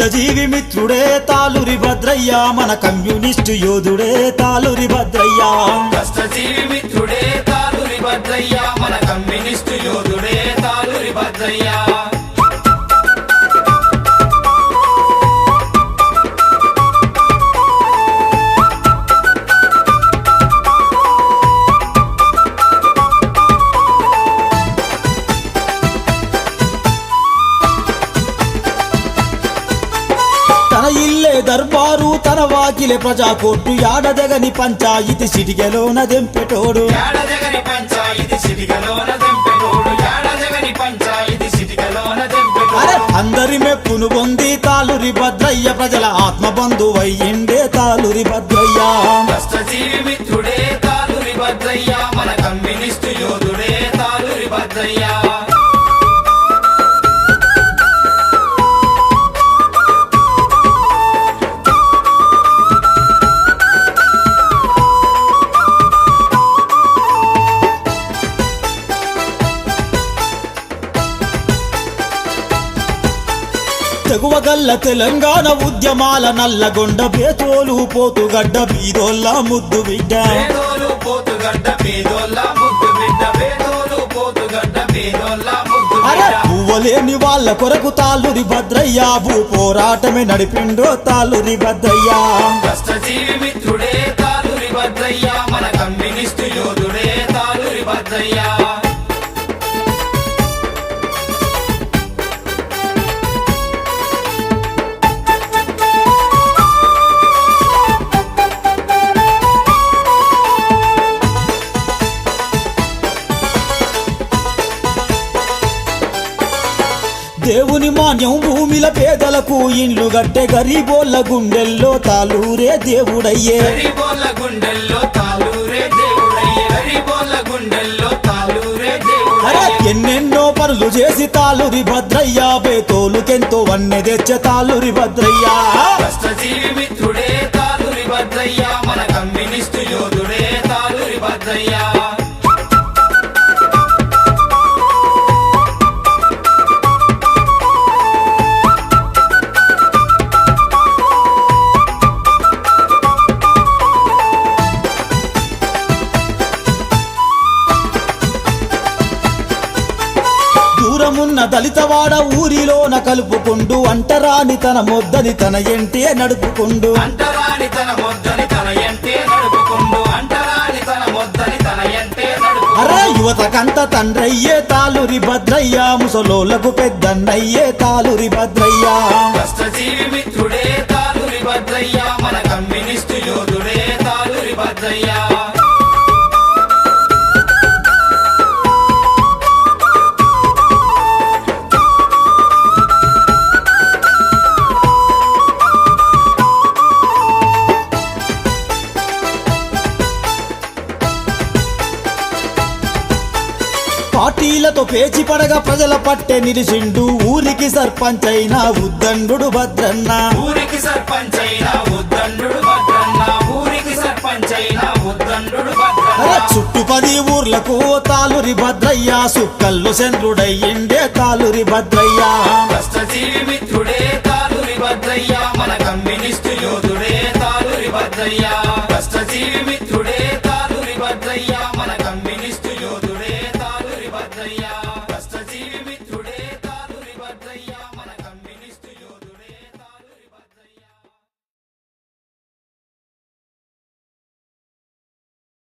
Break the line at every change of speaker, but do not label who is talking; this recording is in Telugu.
కష్టజీవి మిత్రుడే తాలూరి భద్రయ్య మన కమ్యూనిస్టు యోధుడే తాలూరి భద్రయ్య
కష్టజీవి మిత్రుడే తాలూరి భద్రయ్య మన కమ్యూనిస్టు యోధుడే తాలూరి భద్రయ్య
తన ఇల్లే దర్బారు తన వాకిలే ప్రజా కోర్టు యాడదగని పంచాయితీ సిటికెలోన దెంపెటోడు
యాడజగని పంచాయితీ సిటికలోన దెంపెటోడు యాడజగని పంచాయితీ సిటికలోన దెంపెటోడు
అరే అందరి మెప్పును పొంది తాలూరి భద్రయ్య ప్రజల ఆత్మబంధువయ్యిండే తాలూరి భద్రయ్య
కష్టజీవి మిత్రుడే తాలూరి భద్రయ్య మన కమ్యూనిస్టు యోధుడే తాలూరి భద్రయ్య
తెగువగల్ల తెలంగాణ ఉద్యమాల నల్లగొండ బేతోలు పోతుగడ్డ బీదోళ్ళ ముద్దు బిడ్డ
పేదోలు పోతుగడ్డ పేదోళ్ళ ముద్దు బిడ్డ పేదోలు పోతుగడ్డ పేదోళ్ళ ముద్దు
అరే
బిడ్డ
పువ్వలేని వాళ్ళ కొరకు తాలూరి భద్రయ్య భూ పోరాటమే నడిపిండో తాలూరి భద్రయ్య
కష్టజీవి మిత్రుడే తాలూరి భద్రయ్య మన కమ్యూనిస్టు యోధుడే తాలూరి భద్రయ్య
దేవుని మాన్యం భూమిల పేదలకు ఇండ్లు గట్టె గరీబోళ్ళ గుండెల్లో తాలూరే దేవుడయ్యే
గరీబోళ్ళ గుండెల్లో తాలూరే దేవుడయ్యే గరీబోళ్ళ గుండెల్లో తాలూరే
అరే
దేవుడయ్యే
ఎన్నెన్నో పనులు చేసి తాలూరి భద్రయ్య బేతోలుకెంతో వన్నె తెచ్చే తాలూరి భద్రయ్య
కష్టజీవి మిత్రుడే తాలూరి భద్రయ్య మన కమ్యూనిస్టు యోధుడే తాలూరి భద్రయ్య
దూరమున్న దళితవాడ ఊరిలోన కలుపుకుంటూ అంటరాని తన మొద్దని తన ఎంటే నడుపుకుండు
అంటరాని తన మొద్దని తన ఎంటే నడుపుకుండు అంటరాని తన మొద్దని తన ఎంటే నడుపు
అరే యువతకంత తండ్రయ్యే తాలూరి భద్రయ్య ముసలోళ్లకు పెద్దన్నయ్యే తాలూరి భద్రయ్య
కష్టజీవి మిత్రుడే తాలూరి భద్రయ్య మన కమ్యూనిస్టు యోధుడే తాలూరి భద్రయ్య
పార్టీలతో పేచి పడగా ప్రజల పట్టే నిలిచిండు ఊరికి సర్పంచ్ అయిన ఉద్దండు భద్రన్న
ఊరికి సర్పంచ్ అయిన ఉద్దండు భద్రన్న ఊరికి సర్పంచ్ అయిన ఉద్దండు
అరే
భద్రన్న
చుట్టు 10 ఊర్లకు తాలూరి భద్రయ్య సుక్కల్లు చంద్రుడయ్యిండే తాలూరి భద్రయ్య
కష్టజీవి మిత్రుడే